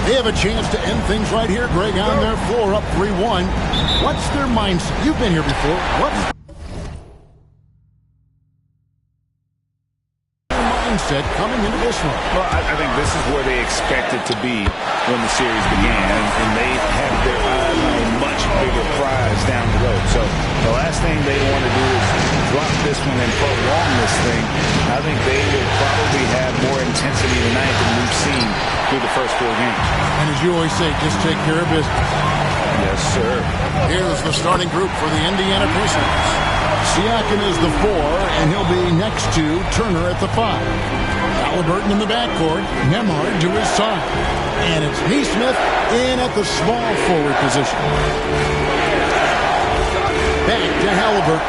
They have a chance to end things right here, Greg, on their floor, up 3-1. What's their mindset? You've been here before. What's their mindset coming into this one? Well, I think this is where they expected to be when the series began, and they have their eyes on a much bigger prize down the road. So the last thing they want to do is drop this one and prolong this thing. I think they will probably have more intensity tonight than we've seen through the first 4 games. And as you always say, just take care of business. Yes, sir. Here's the starting group for the Indiana Pacers. Siakam is the 4, and he'll be next to Turner at the 5. Halliburton in the backcourt, Nembhard to his side. And it's Nesmith in at the small forward position. Back to Halliburton.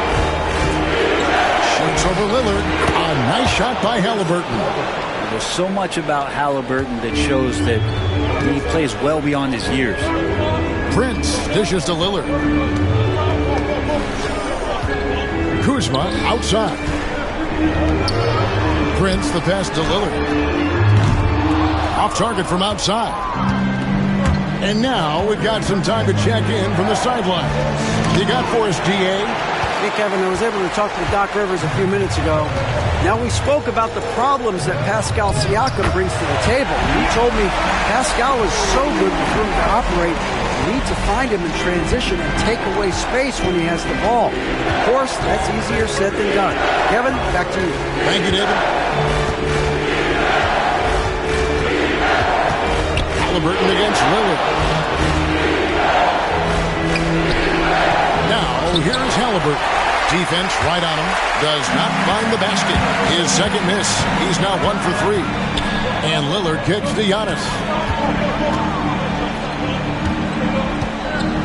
Shoots over Lillard. A nice shot by Halliburton. There's so much about Halliburton that shows that he plays well beyond his years. Prince dishes to Lillard. Kuzma outside. Prince the pass to Lillard. Off target from outside. And now we've got some time to check in from the sideline. You got for us, DA? Hey, Kevin, I was able to talk to Doc Rivers a few minutes ago. Now, we spoke about the problems that Pascal Siakam brings to the table. He told me Pascal is so good with room to operate. You need to find him in transition and take away space when he has the ball. Of course, that's easier said than done. Kevin, back to you. Thank you, David. Halliburton against Lillard. Now, here's Halliburton. Defense right on him. Does not find the basket. His second miss. He's now 1 for 3. And Lillard kicks to Giannis.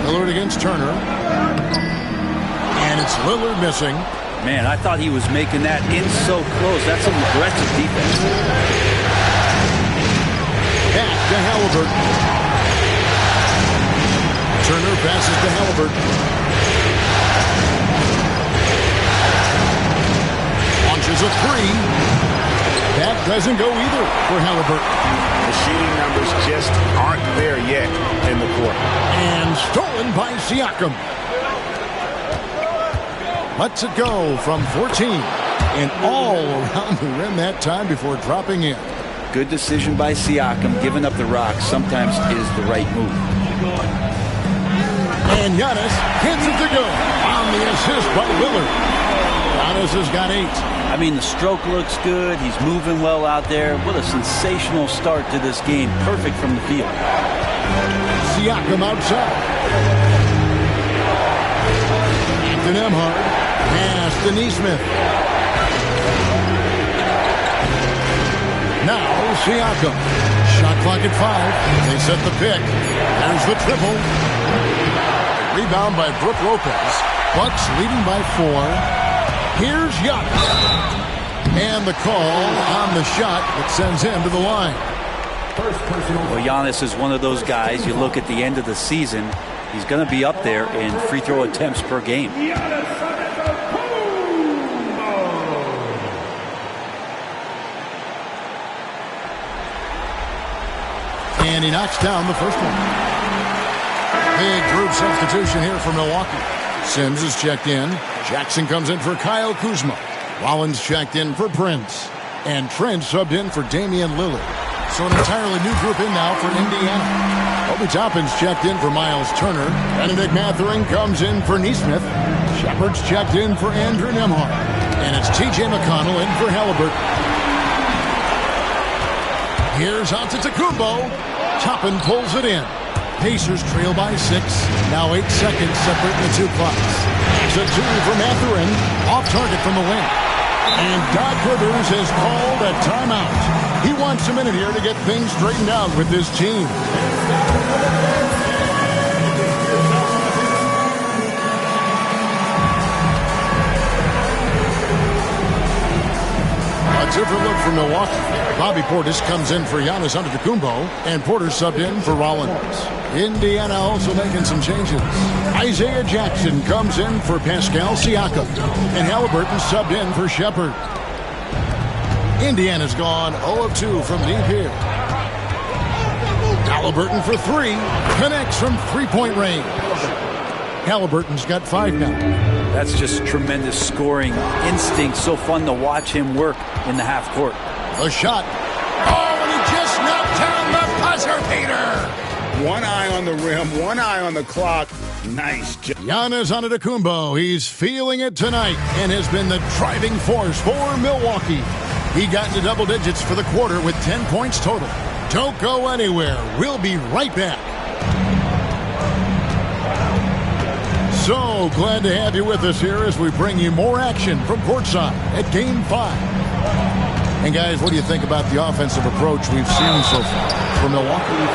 Lillard against Turner. And it's Lillard missing. Man, I thought he was making that in so close. That's some aggressive defense. Back to Halliburton. Turner passes to Halliburton. Launches a 3. That doesn't go either for Halliburton. The shooting numbers just aren't there yet in the court. And stolen by Siakam. Lets it go from 14. And all around the rim that time before dropping in. Good decision by Siakam. Giving up the rock sometimes is the right move. And Giannis hits it to go on the assist by Lillard. Giannis has got 8. I mean, the stroke looks good. He's moving well out there. What a sensational start to this game. Perfect from the field. Siakam outside. To Nembhard. Pass to Nesmith. Now Siakam. Shot clock at 5. They set the pick. There's the triple. Rebound by Brook Lopez. Bucks leading by 4. Here's Giannis. And the call on the shot that sends him to the line. Well, Giannis is one of those guys, you look at the end of the season, he's going to be up there in free throw attempts per game. And he knocks down the first one. Big group substitution here for Milwaukee. Sims is checked in. Jackson comes in for Kyle Kuzma. Rollins checked in for Prince. And Trent subbed in for Damian Lillard. So an entirely new group in now for Indiana. Obi Toppin's checked in for Miles Turner. Benedict Mathurin comes in for Nesmith. Shepard's checked in for Andrew Nembhard. And it's T.J. McConnell in for Halliburton. Here's Antetokounmpo. Toppin pulls it in. Pacers trail by 6. Now 8 seconds separate the 2 clocks. It's a 2 for Mathurin. Off target from the wing. And Doc Rivers has called a timeout. He wants a minute here to get things straightened out with this team. A different look for Milwaukee. Bobby Portis comes in for Giannis Antetokounmpo, and Porter subbed in for Rollins. Indiana also making some changes. Isaiah Jackson comes in for Pascal Siakam, and Halliburton subbed in for Shepard. Indiana's gone 0 of 2 from deep here. Halliburton for three. Connects from three-point range. Halliburton's got 5 now. That's just tremendous scoring instinct. So fun to watch him work in the half court. The shot. Oh, and he just knocked down the buzzer beater. One eye on the rim, one eye on the clock. Nice job. Giannis Antetokounmpo, he's feeling it tonight and has been the driving force for Milwaukee. He got into double digits for the quarter with 10 points total. Don't go anywhere. We'll be right back. So glad to have you with us here as we bring you more action from courtside at Game 5. And guys, what do you think about the offensive approach we've seen so far from Milwaukee?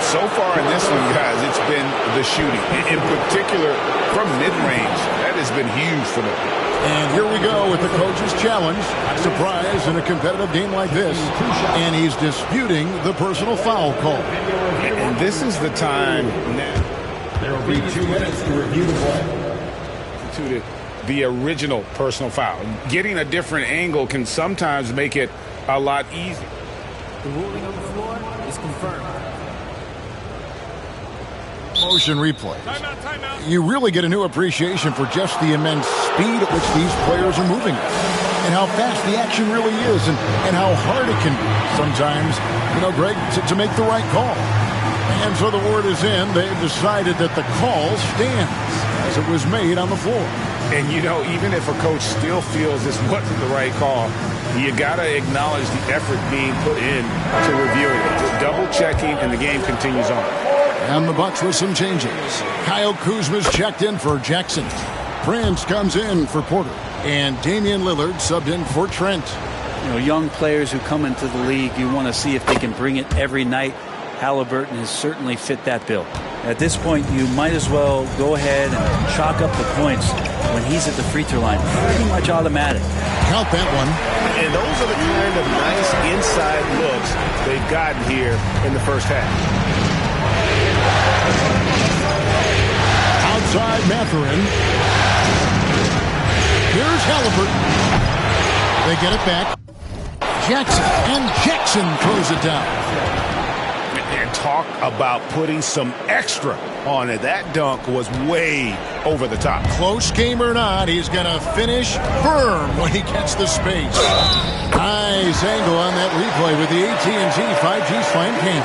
So far in this one, guys, it's been the shooting. In particular, from mid-range. That has been huge for them. And here we go with the coach's challenge. Not surprised in a competitive game like this. And he's disputing the personal foul call. And this is the time now. There will be 2 minutes to review the play. The original personal foul. Getting a different angle can sometimes make it a lot easier. The ruling on the floor is confirmed. Motion replay. You really get a new appreciation for just the immense speed at which these players are moving and how fast the action really is and how hard it can be sometimes, Greg, to make the right call. And so the word is in. They've decided that the call stands as it was made on the floor. And, even if a coach still feels this wasn't the right call, you got to acknowledge the effort being put in to reviewing it, double-checking, and the game continues on. And the Bucks with some changes. Kyle Kuzma's checked in for Jackson. Prince comes in for Porter. And Damian Lillard subbed in for Trent. Young players who come into the league, you want to see if they can bring it every night. Halliburton has certainly fit that bill. At this point, you might as well go ahead and chalk up the points when he's at the free throw line. Pretty much automatic. Count that one. And those are the kind of nice inside looks they've gotten here in the first half. Outside Mathurin. Here's Halliburton. They get it back. Jackson. And Jackson throws it down. And talk about putting some extra on it. That dunk was way over the top. Close game or not, he's going to finish firm when he gets the space. Nice angle on that replay with the AT&T 5G Slam Cam.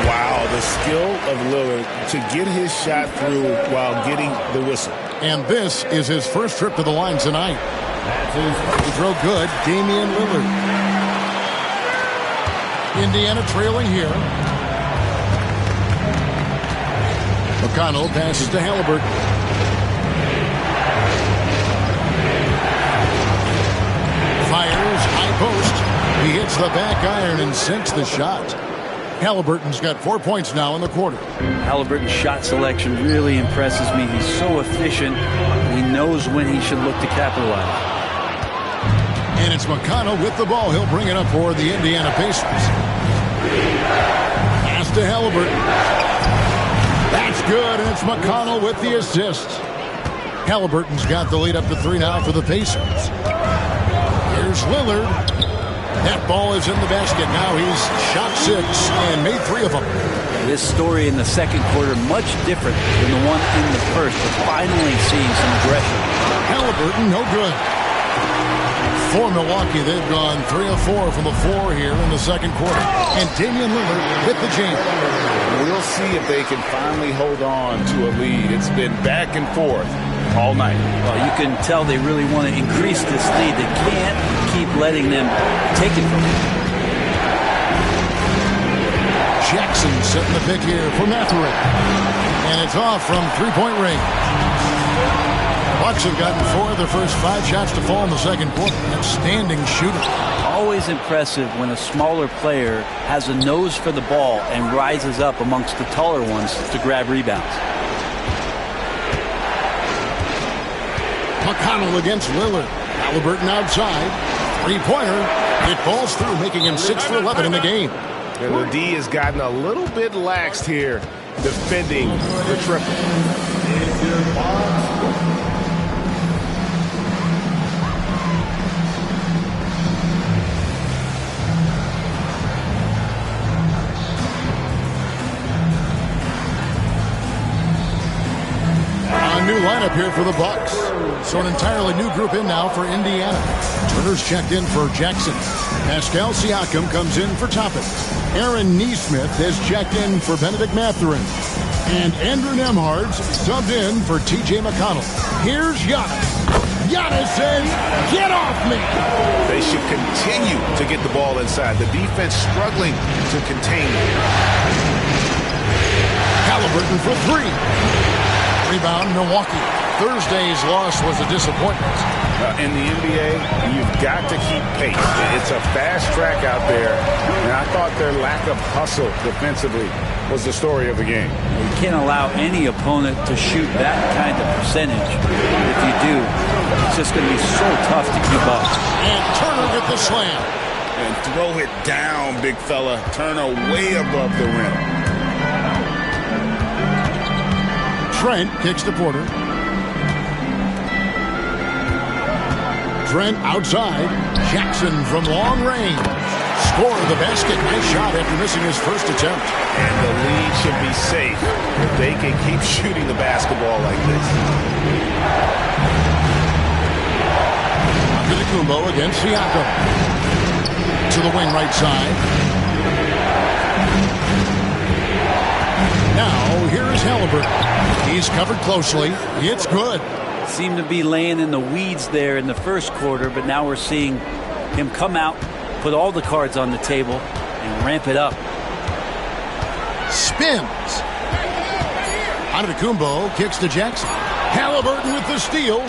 Wow, the skill of Lillard to get his shot through while getting the whistle. And this is his first trip to the line tonight. He throw good, Damian Lillard. Indiana trailing here. McConnell passes to Halliburton. Fires, high post. He hits the back iron and sinks the shot. Halliburton's got 4 points now in the quarter. Halliburton's shot selection really impresses me. He's so efficient. He knows when he should look to capitalize. And it's McConnell with the ball. He'll bring it up for the Indiana Pacers. Pass to Halliburton. That's good, and it's McConnell with the assist. Halliburton's got the lead up to 3 now for the Pacers. Here's Lillard. That ball is in the basket. Now he's shot 6 and made 3 of them. This story in the second quarter much different than the one in the first. We're finally seeing some aggression. Halliburton, no good. For Milwaukee, they've gone 3 of 4 from the floor here in the second quarter. And Damian Lillard with the jam. We'll see if they can finally hold on to a lead. It's been back and forth all night. Well, you can tell they really want to increase this lead. They can't keep letting them take it from them. Jackson setting the pick here for Mathurin. And it's off from three-point range. Bucks have gotten 4 of their first 5 shots to fall in the second quarter. Outstanding shooting. Always impressive when a smaller player has a nose for the ball and rises up amongst the taller ones to grab rebounds. McConnell against Lillard. Halliburton outside. Three-pointer. It falls through, making him 6 for 11 in the game. And the D has gotten a little bit laxed here defending the triple. new lineup here for the Bucks. So an entirely new group in now for Indiana. Turner's checked in for Jackson. Pascal Siakam comes in for Toppin. Aaron Nesmith has checked in for Benedict Mathurin. And Andrew Nembhard's subbed in for T.J. McConnell. Here's Giannis. Giannis says, "Get off me!" They should continue to get the ball inside. The defense struggling to contain it. Halliburton for three. Rebound, Milwaukee. Thursday's loss was a disappointment. In the NBA, you've got to keep pace. It's a fast track out there, and I thought their lack of hustle defensively was the story of the game. You can't allow any opponent to shoot that kind of percentage. If you do, it's just going to be so tough to keep up. And Turner with the slam. And throw it down, big fella. Turner way above the rim. Trent kicks to Porter. Trent outside. Jackson from long range. Score the basket. Nice shot after missing his first attempt. And the lead should be safe if they can keep shooting the basketball like this. Antetokounmpo against Siakam. To the wing right side. Now, here is Halliburton. He's covered closely. It's good. Seemed to be laying in the weeds there in the first quarter, but now we're seeing him come out, put all the cards on the table, and ramp it up. Spins. Antetokounmpo kicks to Jackson. Halliburton with the steal.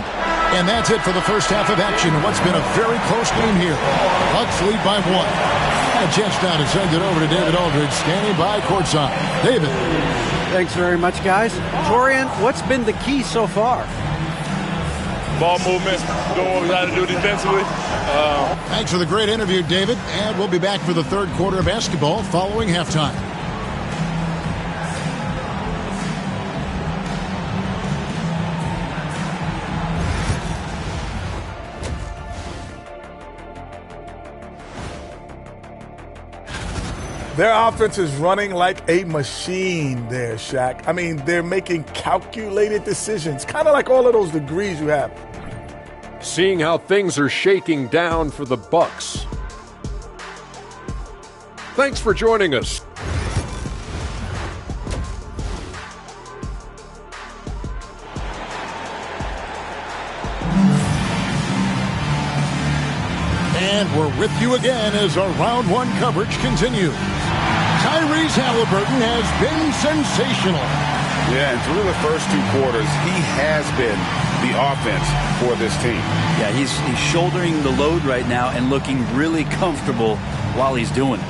And that's it for the first half of action. What's been a very close game here. Bucks lead by one. A chance now to send it over to David Aldridge, standing by courtside. David. Thanks very much, guys. Torian, what's been the key so far? Ball movement, doing what we got to do defensively. Thanks for the great interview, David. And we'll be back for the third quarter of basketball following halftime. Their offense is running like a machine there, Shaq. I mean, they're making calculated decisions, kind of like all of those degrees you have. Seeing how things are shaking down for the Bucks. Thanks for joining us. And we're with you again as our round one coverage continues. Tyrese Halliburton has been sensational. Yeah, and through the first two quarters, he has been the offense for this team. Yeah, he's shouldering the load right now and looking really comfortable while he's doing it.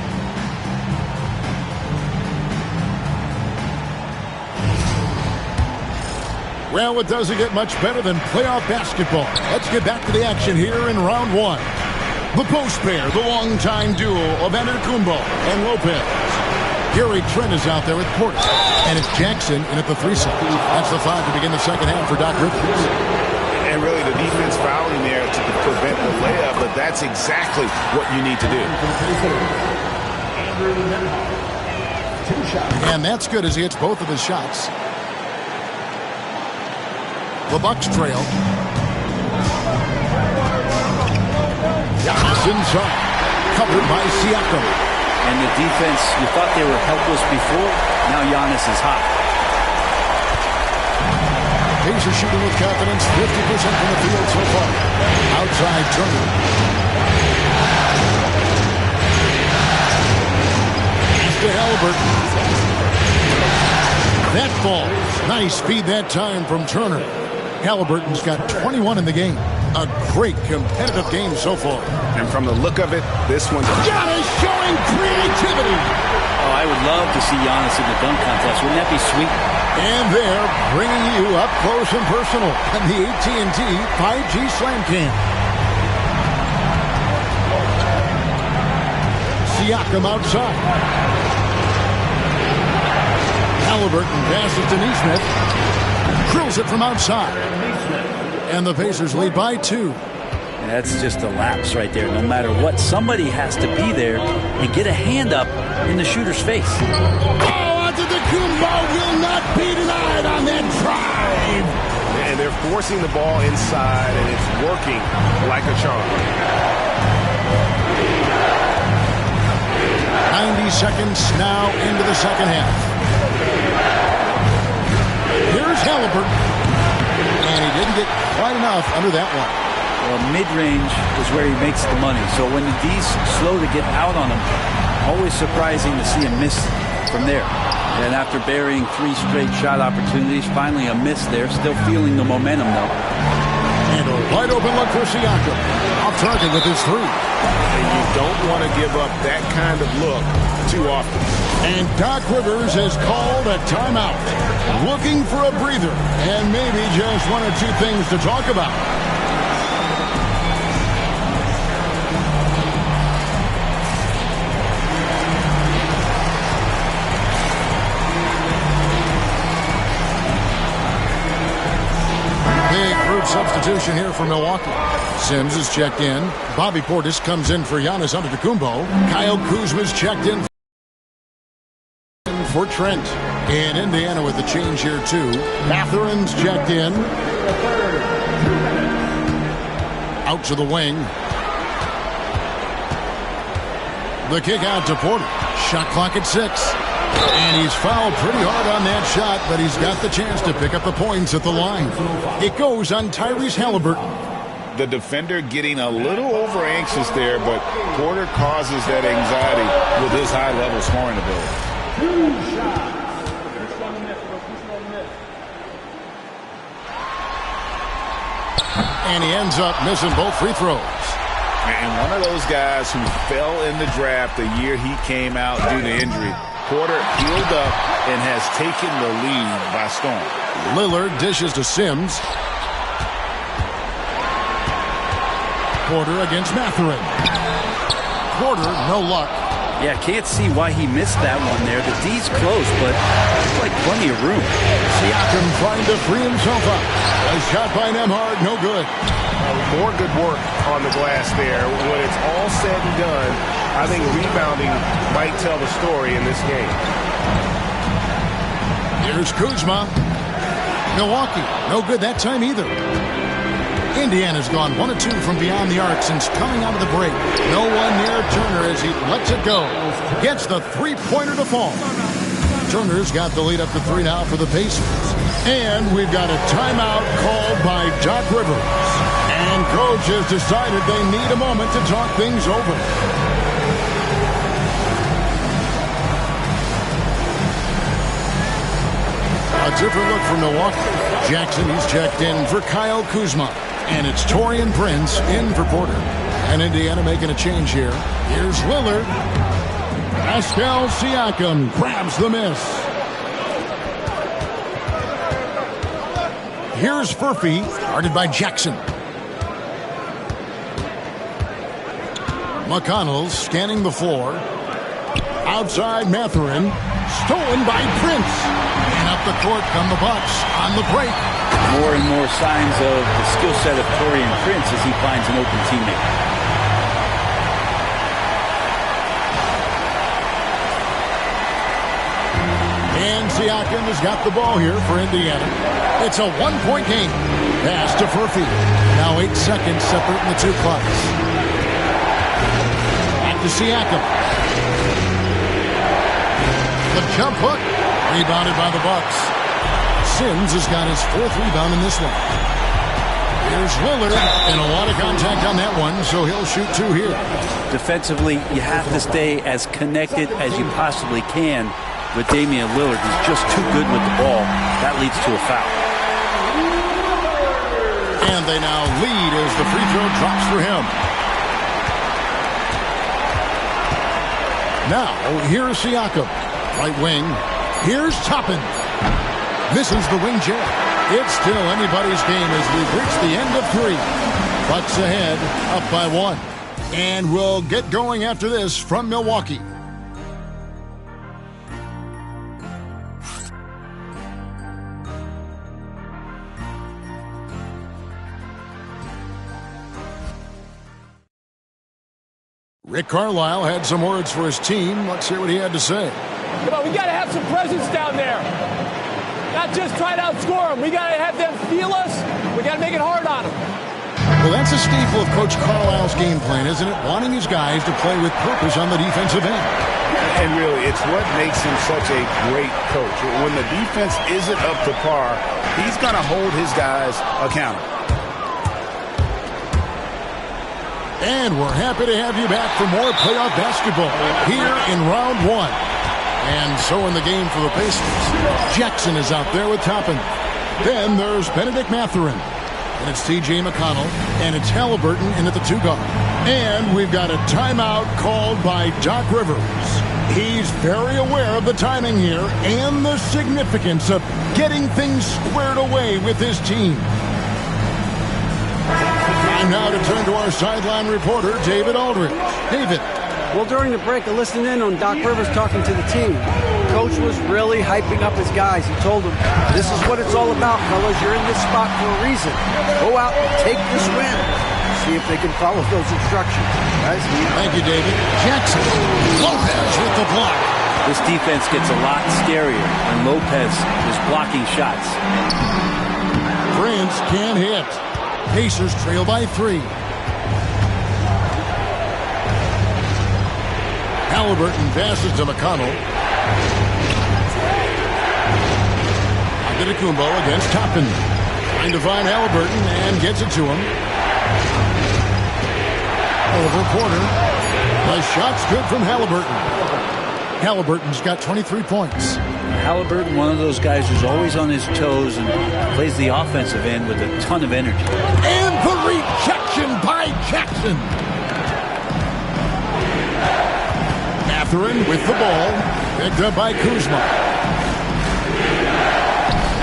Well, it doesn't get much better than playoff basketball. Let's get back to the action here in round one. The post pair, the longtime duo of Antetokounmpo and Lopez. Gary Trent is out there with Porter. And it's Jackson in at the threesome. That's the five to begin the second half for Doc Rivers. And really the defense fouling there to prevent the layup, but that's exactly what you need to do. And that's good as he hits both of his shots. The Bucks trail. Giannis inside. Covered by Siakam. And the defense, you thought they were helpless before. Now Giannis is hot. Pacers shooting with confidence. 50% from the field so far. Outside Turner. To Halliburton. That ball. Nice speed that time from Turner. Halliburton's got 21 in the game. A great competitive game so far. And from the look of it, this one... Giannis showing creativity. Oh, I would love to see Giannis in the dunk contest. Wouldn't that be sweet? And they're bringing you up close and personal in the AT&T 5G Slam Cam. Siakam outside. Halliburton passes to Nesmith. Drills it from outside. And the Pacers lead by 2. And that's just a lapse right there. No matter what, somebody has to be there and get a hand up in the shooter's face. Oh, Antetokounmpo will not be denied on that drive. And forcing the ball inside, and it's working like a charm. 90 seconds now into the second half. Here's Halliburton. And he didn't get quite enough under that one. Well, mid-range is where he makes the money. So when the D's slow to get out on him, always surprising to see him miss from there. And after burying 3 straight shot opportunities, finally a miss there. Still feeling the momentum, though. And a wide open look for Siakam. Off target with his 3. And you don't want to give up that kind of look too often. And Doc Rivers has called a timeout. Looking for a breather. And maybe just 1 or 2 things to talk about. Substitution here for Milwaukee. Sims is checked in. Bobby Portis comes in for Giannis Antetokounmpo. Kyle Kuzma's checked in for Trent. In Indiana with the change here too. Matherin's checked in. Out to the wing. The kick out to Porter. Shot clock at 6. And he's fouled pretty hard on that shot, but he's got the chance to pick up the points at the line. It goes on Tyrese Halliburton. The defender getting a little over anxious there, but Porter causes that anxiety with his high-level scoring ability. And he ends up missing both free throws. And one of those guys who fell in the draft the year he came out due to injury. Porter healed up and has taken the lead by storm. Lillard dishes to Sims. Porter against Matherin. Porter, no luck. Yeah, can't see why he missed that one there. The D's close, but it's like plenty of room. Siakam trying to free himself up. A shot by Nembhard, no good. More good work on the glass there. When it's all said and done, I think rebounding might tell the story in this game. Here's Kuzma. Milwaukee, no good that time either. Indiana's gone 1 of 2 from beyond the arc since coming out of the break. No one near Turner as he lets it go. Gets the 3-pointer to fall. Turner's got the lead up to 3 now for the Pacers. And we've got a timeout called by Doc Rivers. And coach has decided they need a moment to talk things over. A different look for Milwaukee. Jackson, he's checked in for Kyle Kuzma. And it's Taurean Prince in for Porter. And Indiana making a change here. Here's Lillard. Pascal Siakam grabs the miss. Here's Furphy, guarded by Jackson. McConnell scanning the floor. Outside Matherin. Stolen by Prince. And up the court come the Bucks on the break. More and more signs of the skill set of Taurean Prince as he finds an open teammate. And Siakam has got the ball here for Indiana. It's a 1-point game. Pass to Furphy. Now 8 seconds separating the 2 clocks. Back to Siakam. The jump hook. Rebounded by the Bucks. Sims has got his 4th rebound in this one. Here's Lillard, and a lot of contact on that one, so he'll shoot 2 here. Defensively, you have to stay as connected as you possibly can with Damian Lillard. He's just too good with the ball. That leads to a foul. And they now lead as the free throw drops for him. Now, here's Siakam. Right wing. Here's Toppin. Misses the wing jab. It's still anybody's game as we've reached the end of 3. Bucks ahead, up by 1. And we'll get going after this from Milwaukee. Rick Carlisle had some words for his team. Let's hear what he had to say. Come on, we got to have some presence down there. Got not just try to outscore them. We got to have them feel us. We got to make it hard on them. Well, that's a staple of Coach Carlisle's game plan, isn't it? Wanting his guys to play with purpose on the defensive end. And really, it's what makes him such a great coach. When the defense isn't up to par, he's going to hold his guys accountable. And we're happy to have you back for more playoff basketball here in round one. And so in the game for the Pacers, Jackson is out there with Toppin. Then there's Benedict Mathurin. And it's T.J. McConnell. And it's Halliburton in at the 2-guard. And we've got a timeout called by Doc Rivers. He's very aware of the timing here and the significance of getting things squared away with his team. Time now to turn to our sideline reporter, David Aldridge. David. Well, during the break, I listened in on Doc Rivers talking to the team. Coach was really hyping up his guys. He told them, this is what it's all about, fellas. You're in this spot for a reason. Go out and take this win. See if they can follow those instructions. Guys, thank you, David. Jackson. Lopez with the block. This defense gets a lot scarier when Lopez is blocking shots. Prince can't hit. Pacers trail by 3. Halliburton passes to McConnell. Antetokounmpo against Toppin. Trying to find Halliburton and gets it to him. Over Porter. The shot's good from Halliburton. Halliburton's got 23 points. Halliburton, one of those guys who's always on his toes and plays the offensive end with a ton of energy. And the rejection by Jackson. Mathurin with the ball. Picked up by Kuzma.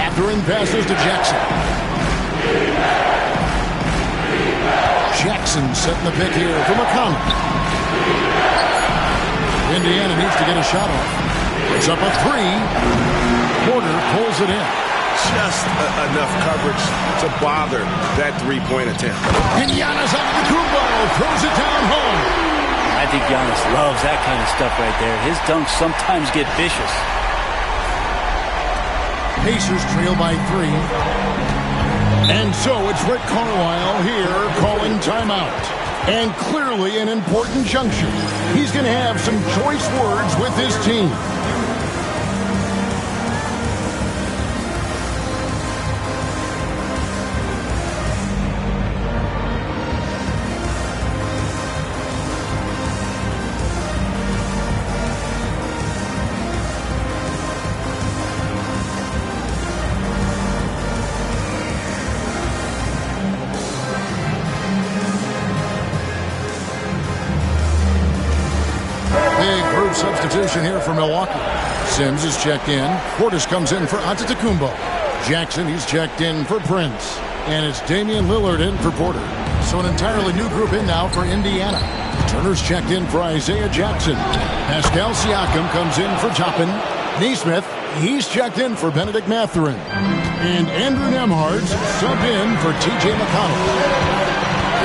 Mathurin passes to Jackson. Jackson setting the pick here for McConnell. Indiana needs to get a shot off. It's up a 3. Porter pulls it in. Just enough coverage to bother that three-point attempt. And Giannis Antetokounmpo throws it down home. I think Giannis loves that kind of stuff right there. His dunks sometimes get vicious. Pacers trail by 3. And so it's Rick Carlisle here calling timeout. And clearly an important juncture. He's going to have some choice words with his team. Substitution here for Milwaukee. Sims is checked in. Portis comes in for Antetokounmpo. Jackson, he's checked in for Prince. And it's Damian Lillard in for Porter. So an entirely new group in now for Indiana. Turner's checked in for Isaiah Jackson. Pascal Siakam comes in for Toppin. Neesmith, he's checked in for Benedict Mathurin. And Andrew Nembhard's subbed in for T.J. McConnell.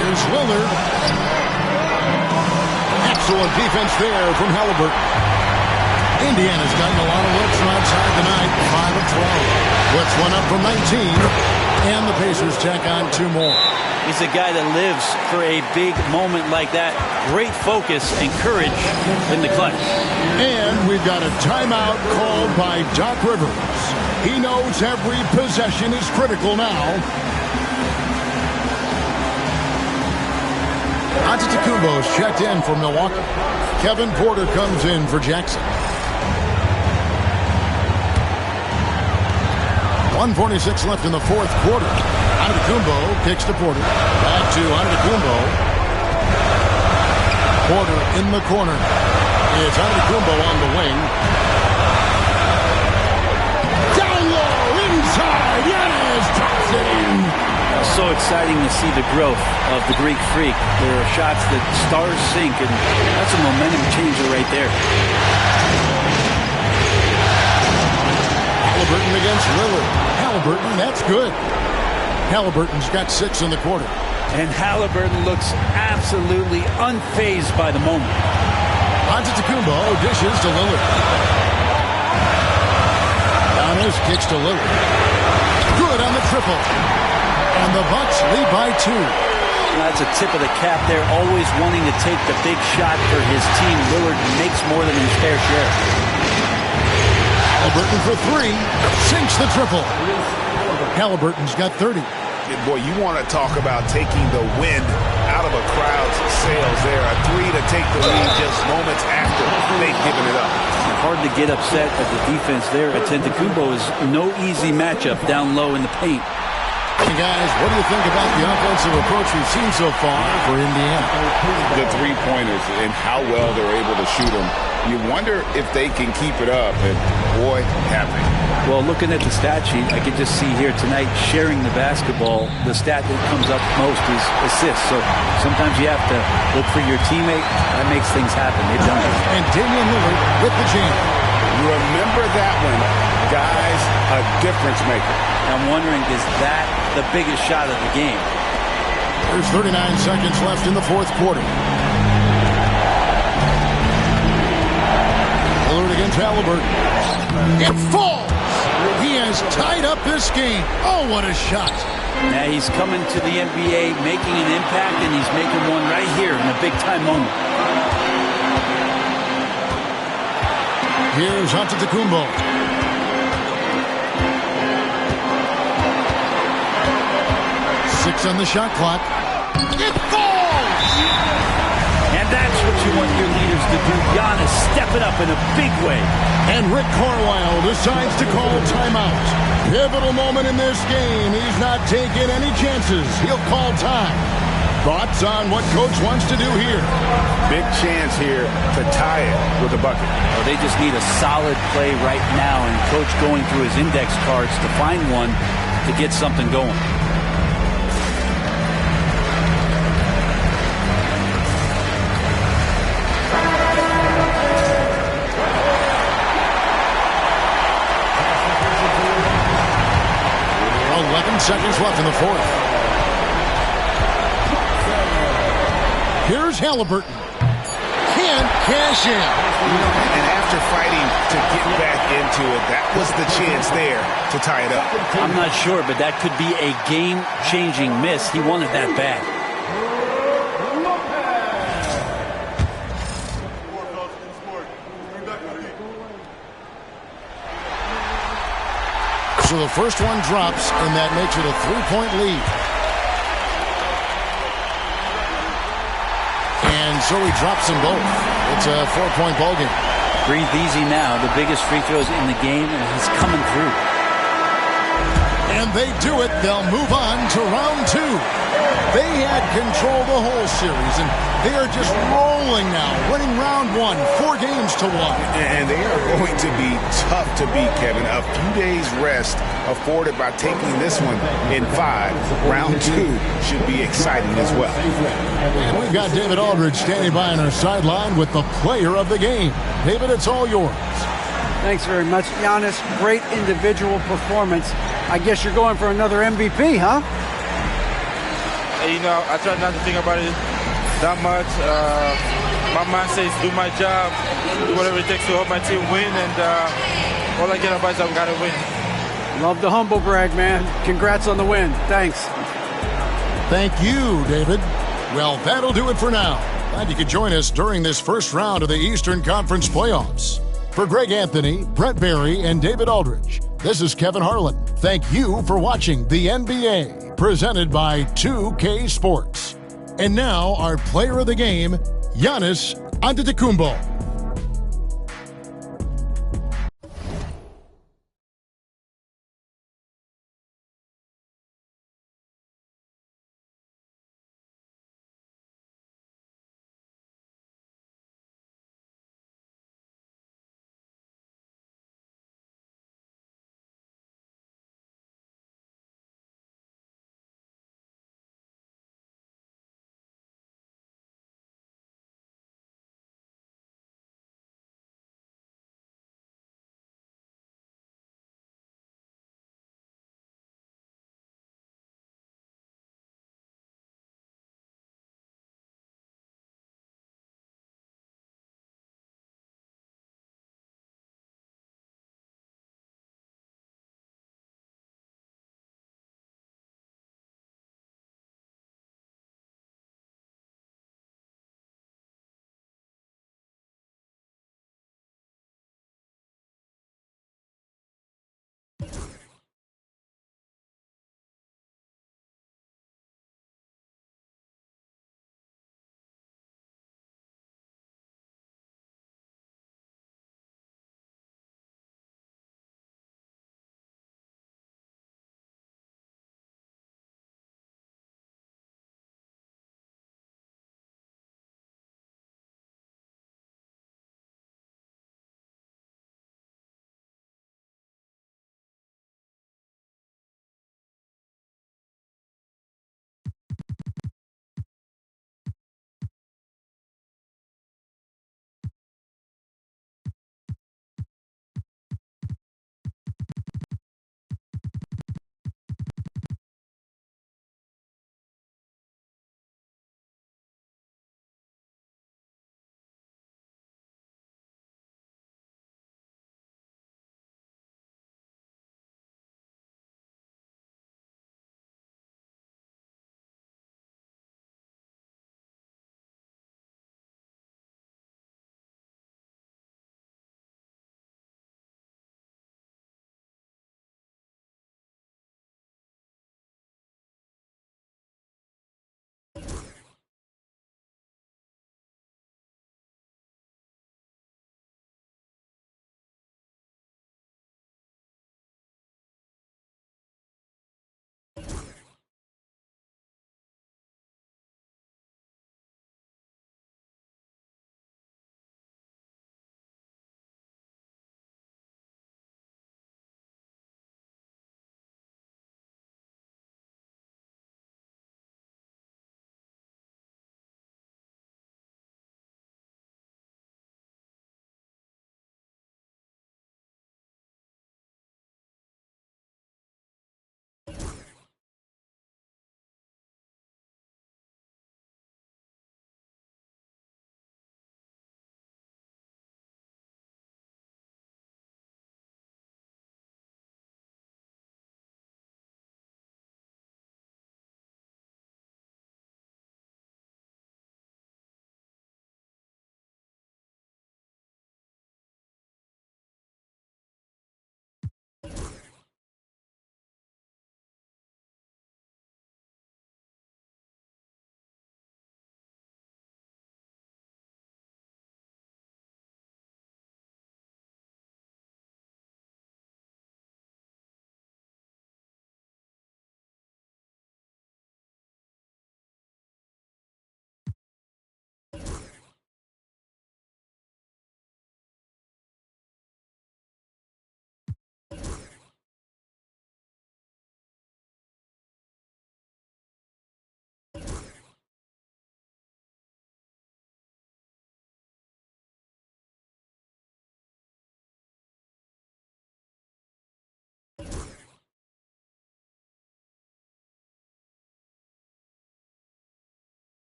Here's Lillard. Excellent defense there from Halliburton. Indiana's gotten a lot of looks from outside tonight. 5 of 12. Puts one up from 19. And the Pacers tack on 2 more. He's a guy that lives for a big moment like that. Great focus and courage in the clutch. And we've got a timeout called by Doc Rivers. He knows every possession is critical now. Antetokounmpo's checked in for Milwaukee. Kevin Porter comes in for Jackson. 1:46 left in the 4th quarter. Antetokounmpo kicks to Porter. Back to Antetokounmpo. Porter in the corner. It's Antetokounmpo on the wing. Down low, inside. Giannis drops it in. So exciting to see the growth of the Greek Freak. There are shots that stars sink, and that's a momentum changer right there. Halliburton against Lillard. Halliburton, that's good. Halliburton's got 6 in the quarter. And Halliburton looks absolutely unfazed by the moment. Antetokounmpo dishes to Lillard. Giannis Giannis kicks to Lillard. Good on the triple. And the Bucks lead by 2. That's a tip of the cap there, always wanting to take the big shot for his team. Lillard makes more than his fair share. Halliburton for 3. Sinks the triple. Halliburton's got 30. Boy, you want to talk about taking the wind out of a crowd's sails there. A 3 to take the lead just moments after they've given it up. Hard to get upset at the defense there. Antetokounmpo is no easy matchup down low in the paint. Hey guys, what do you think about the offensive approach we've seen so far for Indiana? The three-pointers and how well they're able to shoot them. You wonder if they can keep it up, and boy, have they. Well, looking at the stat sheet, I could just see here tonight sharing the basketball. The stat that comes up most is assists. So sometimes you have to look for your teammate. That makes things happen. They've done it. And Damian Lillard with the jam. Remember that one, guys, a difference maker. I'm wondering, is that the biggest shot of the game? There's 39 seconds left in the fourth quarter. Lillard against Halliburton. It falls! He has tied up this game. Oh, what a shot. Now he's coming to the NBA, making an impact, and he's making one right here in a big-time moment. Here's Antetokounmpo. Six on the shot clock. It falls! And that's what you want your leaders to do. Giannis stepping up in a big way. And Rick Carlisle decides to call timeout. Pivotal moment in this game. He's not taking any chances. He'll call time. Thoughts on what Coach wants to do here? Big chance here to tie it with a bucket. Well, they just need a solid play right now, and Coach going through his index cards to find one to get something going. Seconds left in the fourth. Here's Halliburton. Can't cash in. And after fighting to get back into it, that was the chance there to tie it up. I'm not sure, but that could be a game-changing miss. He wanted that bad. So the first one drops, and that makes it a 3-point lead. And so he drops them both. It's a 4-point ball game. Breathe easy now. The biggest free throws in the game, and he's coming through. And they do it. They'll move on to round 2. They had control the whole series, and they are just rolling now, winning round 1, 4 games to 1. And they are going to be tough to beat, Kevin. A few days rest afforded by taking this one in 5. Round 2 should be exciting as well. And we've got David Aldridge standing by on our sideline with the player of the game. David, it's all yours. Thanks very much, Giannis. Great individual performance. I guess you're going for another MVP, huh? You know, I try not to think about it that much. My mind says do my job, do whatever it takes to help my team win, and all I get about is that we got to win. Love the humble brag, man. Congrats on the win. Thanks. Thank you, David. Well, that'll do it for now. Glad you could join us during this first round of the Eastern Conference playoffs. For Greg Anthony, Brett Barry, and David Aldridge, this is Kevin Harlan. Thank you for watching the NBA, presented by 2K Sports. And now, our player of the game, Giannis Antetokounmpo.